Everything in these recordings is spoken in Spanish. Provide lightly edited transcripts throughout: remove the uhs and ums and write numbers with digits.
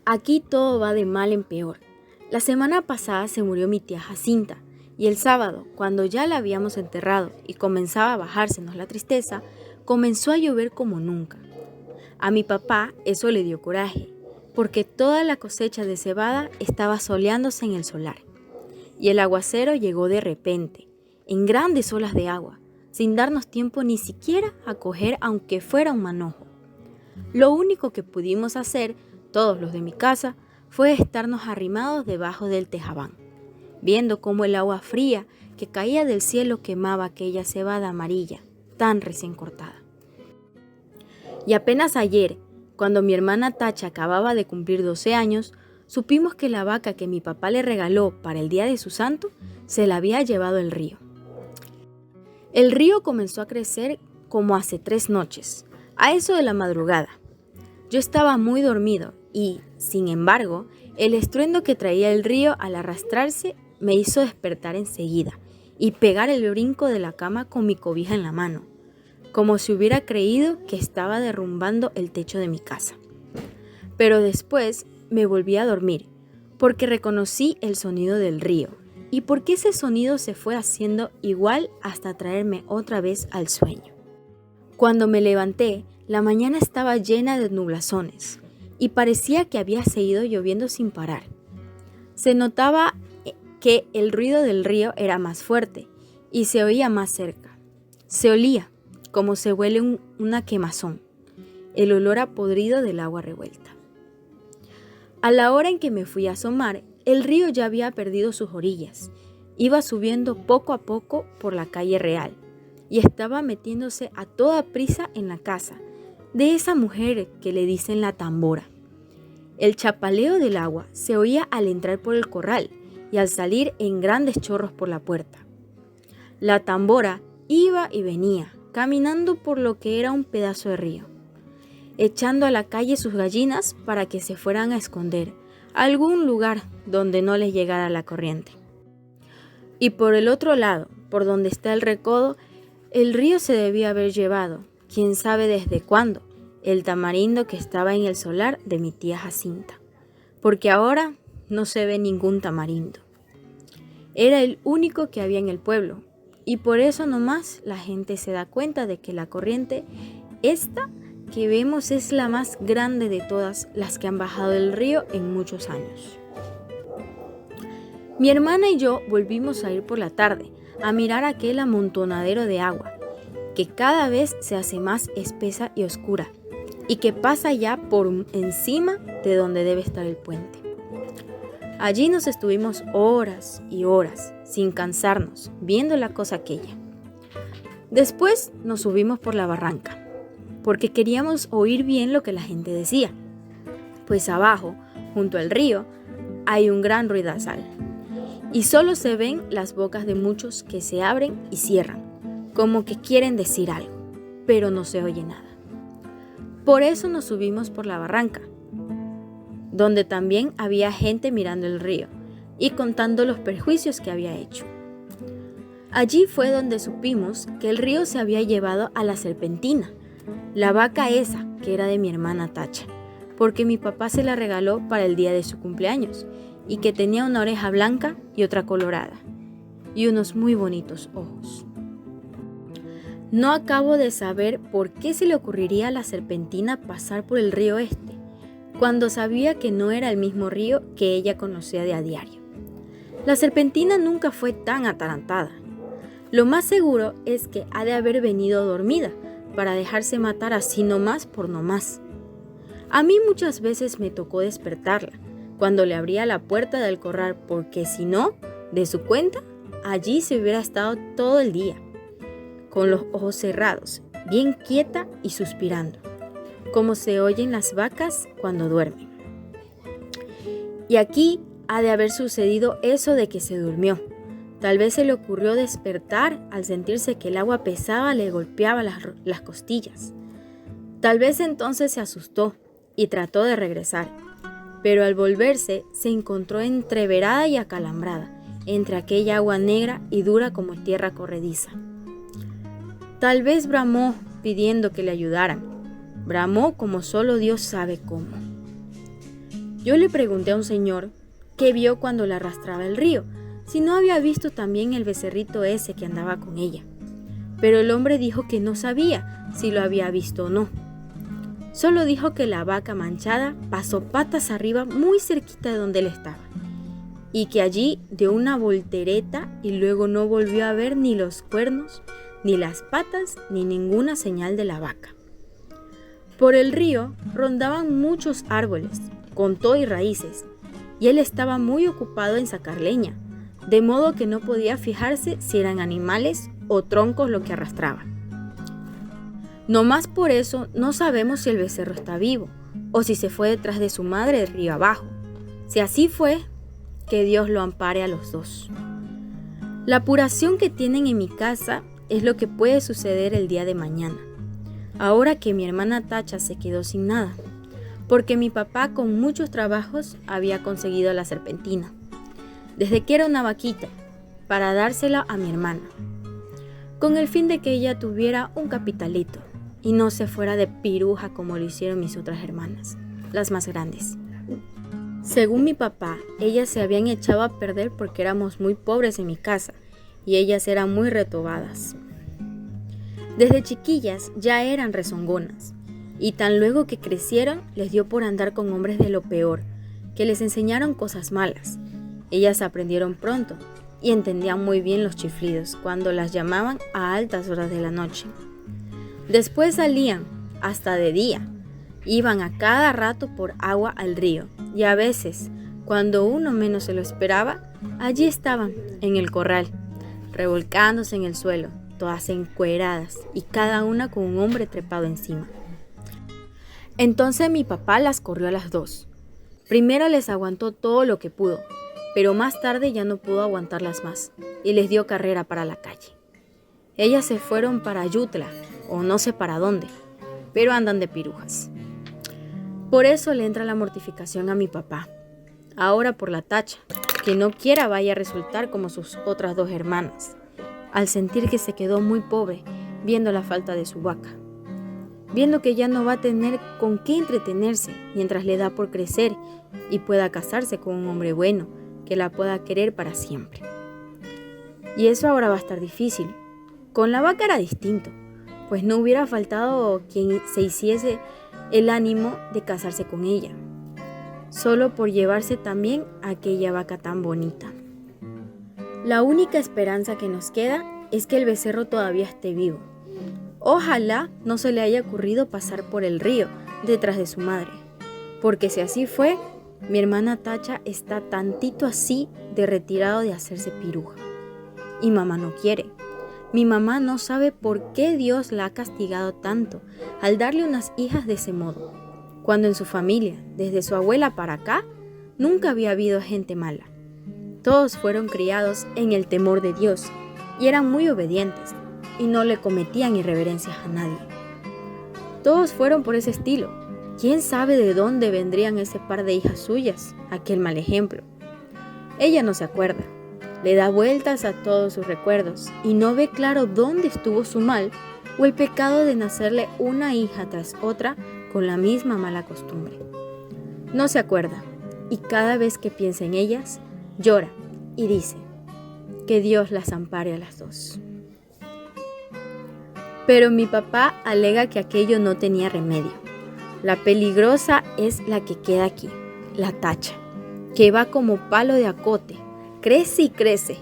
Aquí todo va de mal en peor. La semana pasada se murió mi tía Jacinta y el sábado, cuando ya la habíamos enterrado y comenzaba a bajársenos la tristeza, comenzó a llover como nunca. A mi papá eso le dio coraje, porque toda la cosecha de cebada estaba soleándose en el solar. Y el aguacero llegó de repente, en grandes olas de agua, sin darnos tiempo ni siquiera a coger aunque fuera un manojo. Lo único que pudimos hacer, todos los de mi casa, fue estarnos arrimados debajo del tejabán, viendo cómo el agua fría que caía del cielo quemaba aquella cebada amarilla, tan recién cortada. Y apenas ayer, cuando mi hermana Tacha acababa de cumplir 12 años, supimos que la vaca que mi papá le regaló para el día de su santo se la había llevado el río. El río comenzó a crecer como hace 3 noches, a eso de la madrugada. Yo estaba muy dormido y, sin embargo, el estruendo que traía el río al arrastrarse me hizo despertar enseguida y pegar el brinco de la cama con mi cobija en la mano, como si hubiera creído que estaba derrumbando el techo de mi casa. Pero después me volví a dormir, porque reconocí el sonido del río, y porque ese sonido se fue haciendo igual hasta traerme otra vez al sueño. Cuando me levanté, la mañana estaba llena de nublazones, y parecía que había seguido lloviendo sin parar. Se notaba que el ruido del río era más fuerte, y se oía más cerca. Se olía, como se huele una quemazón, el olor a podrido del agua revuelta. A la hora en que me fui a asomar, el río ya había perdido sus orillas, iba subiendo poco a poco por la calle real y estaba metiéndose a toda prisa en la casa de esa mujer que le dicen la tambora. El chapaleo del agua se oía al entrar por el corral y al salir en grandes chorros por la puerta. La tambora iba y venía, caminando por lo que era un pedazo de río, echando a la calle sus gallinas para que se fueran a esconder a algún lugar donde no les llegara la corriente. Y por el otro lado, por donde está el recodo, el río se debía haber llevado, quién sabe desde cuándo, el tamarindo que estaba en el solar de mi tía Jacinta, porque ahora no se ve ningún tamarindo. Era el único que había en el pueblo, y por eso nomás la gente se da cuenta de que la corriente, esta que vemos, es la más grande de todas las que han bajado del río en muchos años. Mi hermana y yo volvimos a ir por la tarde a mirar aquel amontonadero de agua, que cada vez se hace más espesa y oscura, y que pasa ya por encima de donde debe estar el puente. Allí nos estuvimos horas y horas, sin cansarnos, viendo la cosa aquella. Después nos subimos por la barranca, porque queríamos oír bien lo que la gente decía, pues abajo, junto al río, hay un gran ruidazal, y solo se ven las bocas de muchos que se abren y cierran, como que quieren decir algo, pero no se oye nada. Por eso nos subimos por la barranca, donde también había gente mirando el río y contando los perjuicios que había hecho. Allí fue donde supimos que el río se había llevado a la serpentina, la vaca esa que era de mi hermana Tacha, porque mi papá se la regaló para el día de su cumpleaños y que tenía una oreja blanca y otra colorada y unos muy bonitos ojos. No acabo de saber por qué se le ocurriría a la serpentina pasar por el río este, cuando sabía que no era el mismo río que ella conocía de a diario. La serpentina nunca fue tan atarantada. Lo más seguro es que ha de haber venido dormida para dejarse matar así nomás por nomás. A mí muchas veces me tocó despertarla cuando le abría la puerta del corral, porque si no, de su cuenta, allí se hubiera estado todo el día, con los ojos cerrados, bien quieta y suspirando, como se oyen las vacas cuando duermen. Y aquí ha de haber sucedido eso de que se durmió. Tal vez se le ocurrió despertar al sentirse que el agua pesada le golpeaba las costillas. Tal vez entonces se asustó y trató de regresar, pero al volverse se encontró entreverada y acalambrada entre aquella agua negra y dura como tierra corrediza. Tal vez bramó pidiendo que le ayudaran, bramó como solo Dios sabe cómo. Yo le pregunté a un señor qué vio cuando la arrastraba el río, si no había visto también el becerrito ese que andaba con ella. Pero el hombre dijo que no sabía si lo había visto o no. Solo dijo que la vaca manchada pasó patas arriba muy cerquita de donde él estaba, y que allí dio una voltereta y luego no volvió a ver ni los cuernos, ni las patas, ni ninguna señal de la vaca. Por el río rondaban muchos árboles, con todo y raíces, y él estaba muy ocupado en sacar leña, de modo que no podía fijarse si eran animales o troncos lo que arrastraba. No más por eso no sabemos si el becerro está vivo, o si se fue detrás de su madre de río abajo. Si así fue, que Dios lo ampare a los dos. La apuración que tienen en mi casa es lo que puede suceder el día de mañana, ahora que mi hermana Tacha se quedó sin nada, porque mi papá con muchos trabajos había conseguido la serpentina, desde que era una vaquita, para dársela a mi hermana, con el fin de que ella tuviera un capitalito y no se fuera de piruja como lo hicieron mis otras hermanas, las más grandes. Según mi papá, ellas se habían echado a perder porque éramos muy pobres en mi casa y ellas eran muy retobadas. Desde chiquillas ya eran rezongonas y tan luego que crecieron les dio por andar con hombres de lo peor, que les enseñaron cosas malas. Ellas aprendieron pronto y entendían muy bien los chiflidos cuando las llamaban a altas horas de la noche. Después salían, hasta de día, iban a cada rato por agua al río y a veces, cuando uno menos se lo esperaba, allí estaban, en el corral, revolcándose en el suelo, todas encueradas y cada una con un hombre trepado encima. Entonces mi papá las corrió a las dos. Primero les aguantó todo lo que pudo, pero más tarde ya no pudo aguantarlas más y les dio carrera para la calle. Ellas se fueron para Yutla, o no sé para dónde, pero andan de pirujas. Por eso le entra la mortificación a mi papá, ahora por la Tacha, que no quiera vaya a resultar como sus otras dos hermanas, al sentir que se quedó muy pobre viendo la falta de su vaca, viendo que ya no va a tener con qué entretenerse mientras le da por crecer y pueda casarse con un hombre bueno que la pueda querer para siempre. Y eso ahora va a estar difícil. Con la vaca era distinto, pues no hubiera faltado quien se hiciese el ánimo de casarse con ella, solo por llevarse también a aquella vaca tan bonita. La única esperanza que nos queda es que el becerro todavía esté vivo. Ojalá no se le haya ocurrido pasar por el río detrás de su madre, porque si así fue, mi hermana Tacha está tantito así de retirado de hacerse piruja. Y mamá no quiere. Mi mamá no sabe por qué Dios la ha castigado tanto al darle unas hijas de ese modo, cuando en su familia, desde su abuela para acá, nunca había habido gente mala. Todos fueron criados en el temor de Dios y eran muy obedientes y no le cometían irreverencias a nadie. Todos fueron por ese estilo. ¿Quién sabe de dónde vendrían ese par de hijas suyas? Aquel mal ejemplo. Ella no se acuerda. Le da vueltas a todos sus recuerdos y no ve claro dónde estuvo su mal o el pecado de nacerle una hija tras otra con la misma mala costumbre. No se acuerda y cada vez que piensa en ellas, llora y dice que Dios las ampare a las dos. Pero mi papá alega que aquello no tenía remedio. La peligrosa es la que queda aquí, la Tacha, que va como palo de acote, crece y crece,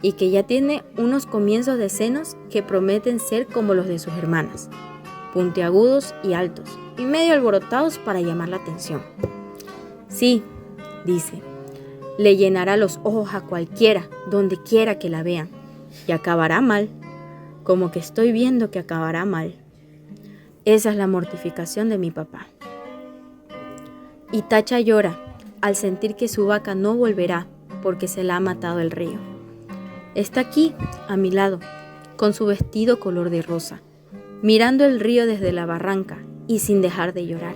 y que ya tiene unos comienzos de senos que prometen ser como los de sus hermanas, puntiagudos y altos, y medio alborotados para llamar la atención. Sí, dice, le llenará los ojos a cualquiera, donde quiera que la vean, y acabará mal, como que estoy viendo que acabará mal. Esa es la mortificación de mi papá. Y Tacha llora al sentir que su vaca no volverá porque se la ha matado el río. Está aquí, a mi lado, con su vestido color de rosa, mirando el río desde la barranca y sin dejar de llorar.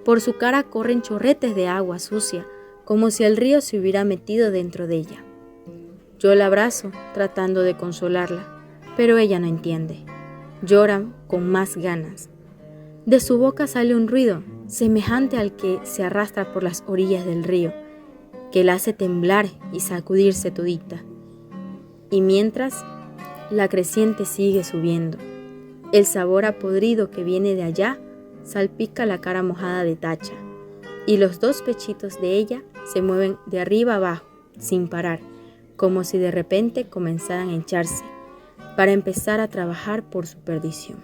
Por su cara corren chorretes de agua sucia, como si el río se hubiera metido dentro de ella. Yo la abrazo, tratando de consolarla, pero ella no entiende. Llora con más ganas. De su boca sale un ruido semejante al que se arrastra por las orillas del río, que la hace temblar y sacudirse todita. Y mientras la creciente sigue subiendo, el sabor a podrido que viene de allá salpica la cara mojada de Tacha, y los dos pechitos de ella se mueven de arriba abajo, sin parar, como si de repente comenzaran a hincharse, para empezar a trabajar por su perdición.